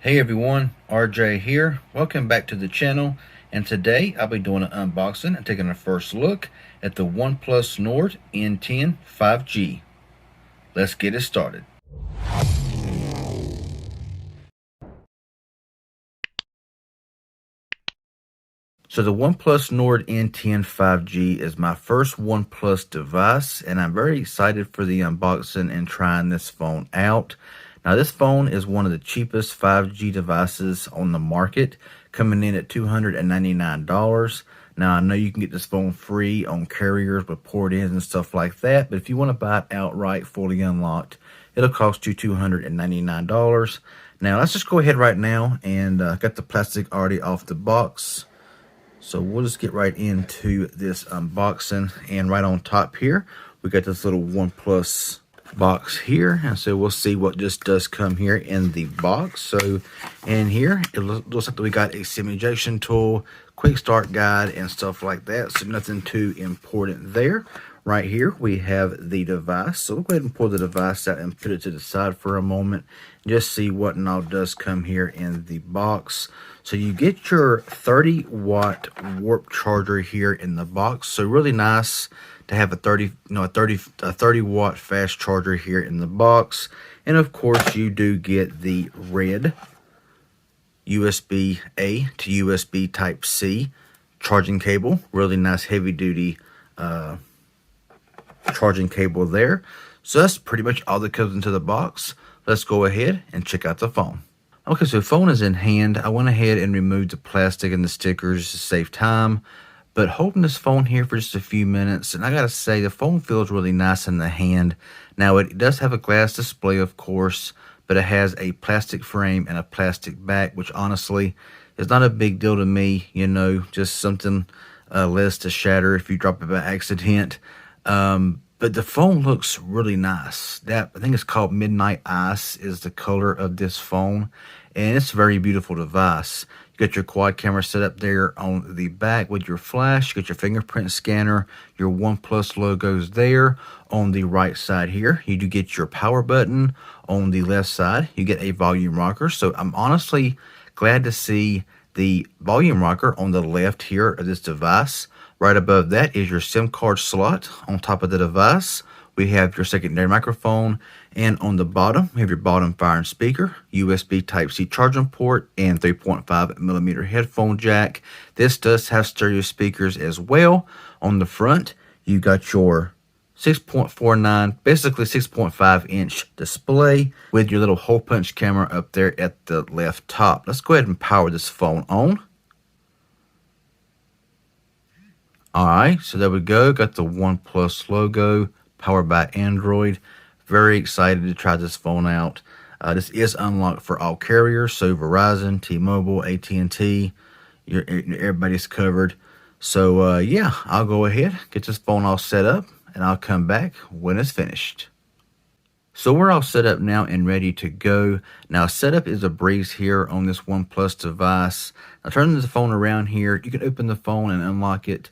Hey everyone, RJ here. Welcome back to the channel. And today I'll be doing an unboxing and taking a first look at the OnePlus Nord N10 5G. Let's get it started. So the OnePlus Nord N10 5G is my first OnePlus device, and I'm very excited for the unboxing and trying this phone out. Now this phone is one of the cheapest 5G devices on the market, coming in at $299. Now I know you can get this phone free on carriers with port-ins and stuff like that, but if you want to buy it outright, fully unlocked, it'll cost you $299. Now let's just go ahead right now and got the plastic already off the box. So we'll just get right into this unboxing, and right on top here we got this little OnePlus box here, and so we'll see what just does come here in the box. So in here it looks like we got a SIM ejection tool, quick start guide, and stuff like that, so nothing too important there. Right here we have the device, so we'll go ahead and pull the device out and put it to the side for a moment, just see what and all does come here in the box. So you get your 30-watt warp charger here in the box, so really nice to have a 30-watt fast charger here in the box. And of course you do get the red USB-A to USB Type-C charging cable, really nice heavy duty charging cable there. So that's pretty much all that comes into the box. Let's go ahead and check out the phone. Okay, so the phone is in hand. I went ahead and removed the plastic and the stickers to save time, but holding this phone here for just a few minutes, and I gotta say the phone feels really nice in the hand. Now it does have a glass display, of course, but it has a plastic frame and a plastic back, which honestly is not a big deal to me, you know, just something less to shatter if you drop it by accident. But the phone looks really nice. I think it's called Midnight Ice is the color of this phone, and it's a very beautiful device. You got your quad camera set up there on the back with your flash. You got your fingerprint scanner, your OnePlus logos there on the right side here. You do get your power button on the left side. You get a volume rocker. So I'm honestly glad to see the volume rocker on the left here of this device. Right above that is your SIM card slot. On top of the device, we have your secondary microphone, and on the bottom, we have your bottom firing speaker, USB Type-C charging port, and 3.5mm headphone jack. This does have stereo speakers as well. On the front, you got your 6.49, basically 6.5-inch display with your little hole punch camera up there at the left top. Let's go ahead and power this phone on. Alright, so there we go. Got the OnePlus logo, powered by Android. Very excited to try this phone out. This is unlocked for all carriers, so Verizon, T-Mobile, AT&T, everybody's covered. So yeah, I'll go ahead, get this phone all set up, and I'll come back when it's finished. So we're all set up now and ready to go. Now setup is a breeze here on this OnePlus device. Now turning the phone around here, you can open the phone and unlock it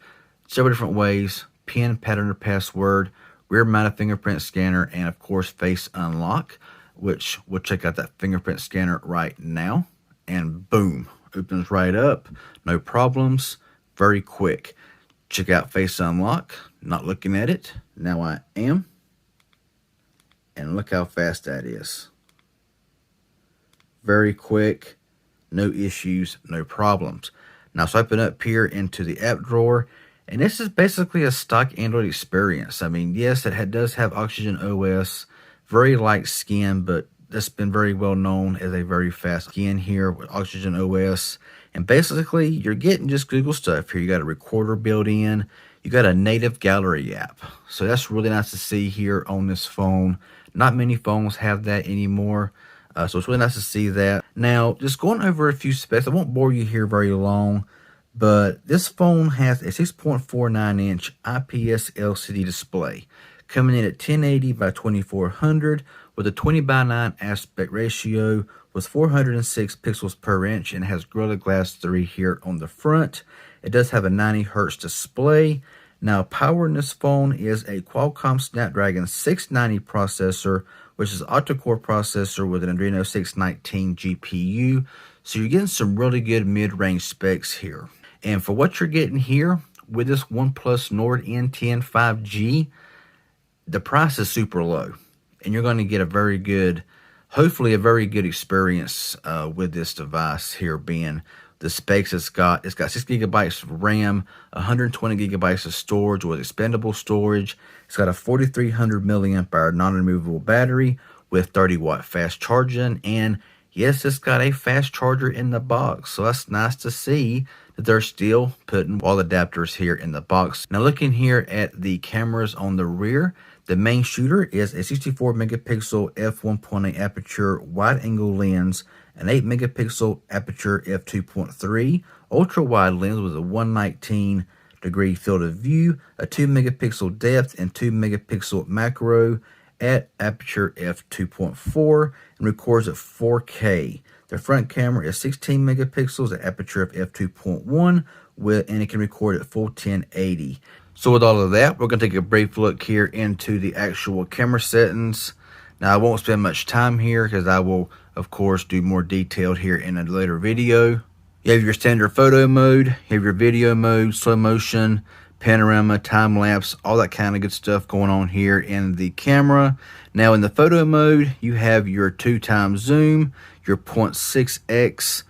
several different ways: PIN, pattern, or password, rear mounted fingerprint scanner, and of course face unlock, which we'll check out that fingerprint scanner right now. And boom, opens right up, no problems, very quick. Check out face unlock, not looking at it, now I am. And look how fast that is. Very quick, no issues, no problems. Now swiping up here into the app drawer, and this is basically a stock Android experience. I mean, yes, it does have Oxygen OS, very light skin, but that's been very well known as a very fast skin here with Oxygen OS. And basically, you're getting just Google stuff here. You got a recorder built in. You got a native gallery app. So that's really nice to see here on this phone. Not many phones have that anymore. So it's really nice to see that. Now, just going over a few specs. I won't bore you here very long, but this phone has a 6.49-inch IPS LCD display coming in at 1080 by 2400 with a 20:9 aspect ratio with 406 pixels per inch, and has Gorilla Glass 3 here on the front. It does have a 90 Hz display. Now, powering this phone is a Qualcomm Snapdragon 690 processor, which is an octa-core processor with an Adreno 619 GPU. So you're getting some really good mid-range specs here. And for what you're getting here with this OnePlus Nord N10 5G, the price is super low. And you're going to get a very good, hopefully a very good experience with this device here, being the specs it's got 6 gigabytes of RAM, 120 gigabytes of storage with expandable storage. It's got a 4300 milliamp hour non-removable battery with 30-watt fast charging, and yes, it's got a fast charger in the box. So that's nice to see that they're still putting wall adapters here in the box. Now, looking here at the cameras on the rear, the main shooter is a 64 megapixel f1.8 aperture wide angle lens, an 8 megapixel aperture f2.3 ultra wide lens with a 119 degree field of view, a 2 megapixel depth and 2 megapixel macro at aperture f2.4, and records at 4K. The front camera is 16 megapixels at aperture of f2.1 and it can record at full 1080. So with all of that, we're going to take a brief look here into the actual camera settings. Now, I won't spend much time here because I will, of course, do more detailed here in a later video. You have your standard photo mode, you have your video mode, slow motion, panorama, time lapse, all that kind of good stuff going on here in the camera. Now, in the photo mode, you have your 2x zoom, your 0.6x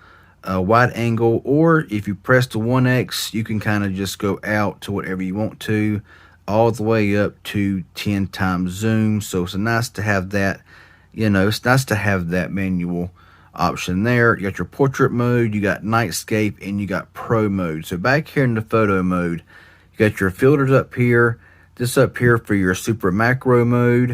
wide angle, or if you press the 1x, you can kind of just go out to whatever you want to, all the way up to 10 times zoom. So it's nice to have that, it's nice to have that manual option there. You got your portrait mode, you got nightscape, and you got pro mode. So back here in the photo mode, you got your filters up here, this up here for your super macro mode.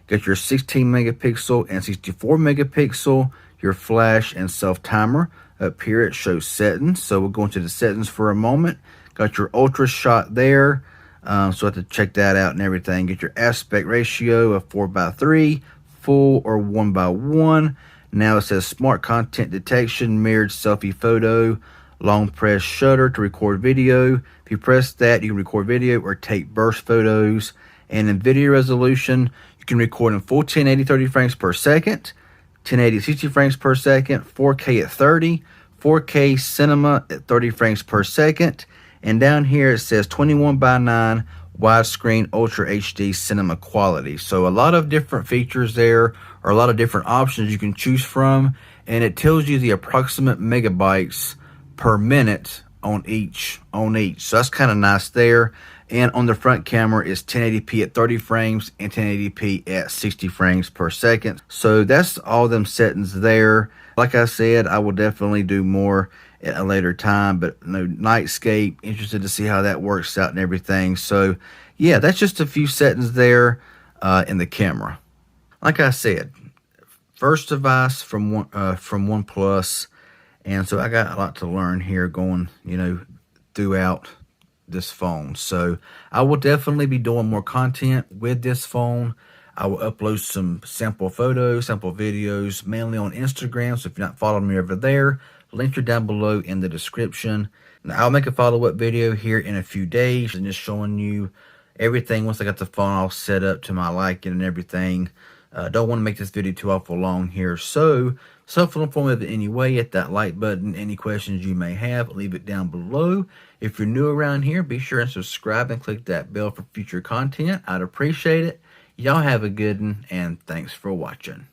You got your 16 megapixel and 64 megapixel, your flash and self timer. Up here it shows settings, so we'll go into the settings for a moment. Got your ultra shot there, so I have to check that out and everything. Get your aspect ratio of 4:3, full or 1:1. Now it says smart content detection, mirrored selfie photo, long press shutter to record video. If you press that, you can record video or take burst photos. And in video resolution, you can record in full 1080 30 frames per second, 1080 60 frames per second, 4K at 30, 4K cinema at 30 frames per second, and down here it says 21:9 widescreen ultra HD cinema quality. So a lot of different features there, or a lot of different options you can choose from, and it tells you the approximate megabytes per minute on each. So that's kind of nice there. And on the front camera is 1080p at 30 frames and 1080p at 60 frames per second. So that's all them settings there. Like I said, I will definitely do more at a later time, but no nightscape, interested to see how that works out and everything. So yeah, that's just a few settings there in the camera. Like I said, first device from OnePlus, and so I got a lot to learn here going, throughout this phone. So I will definitely be doing more content with this phone. I will upload some sample photos, sample videos, mainly on Instagram. So if you're not following me over there, links are down below in the description. Now, I'll make a follow-up video here in a few days and just showing you everything once I got the phone all set up to my liking and everything. Don't want to make this video too awful long here. So self-informative anyway, hit that like button. Any questions you may have, leave it down below. If you're new around here, be sure and subscribe and click that bell for future content. I'd appreciate it. Y'all have a good one, and thanks for watching.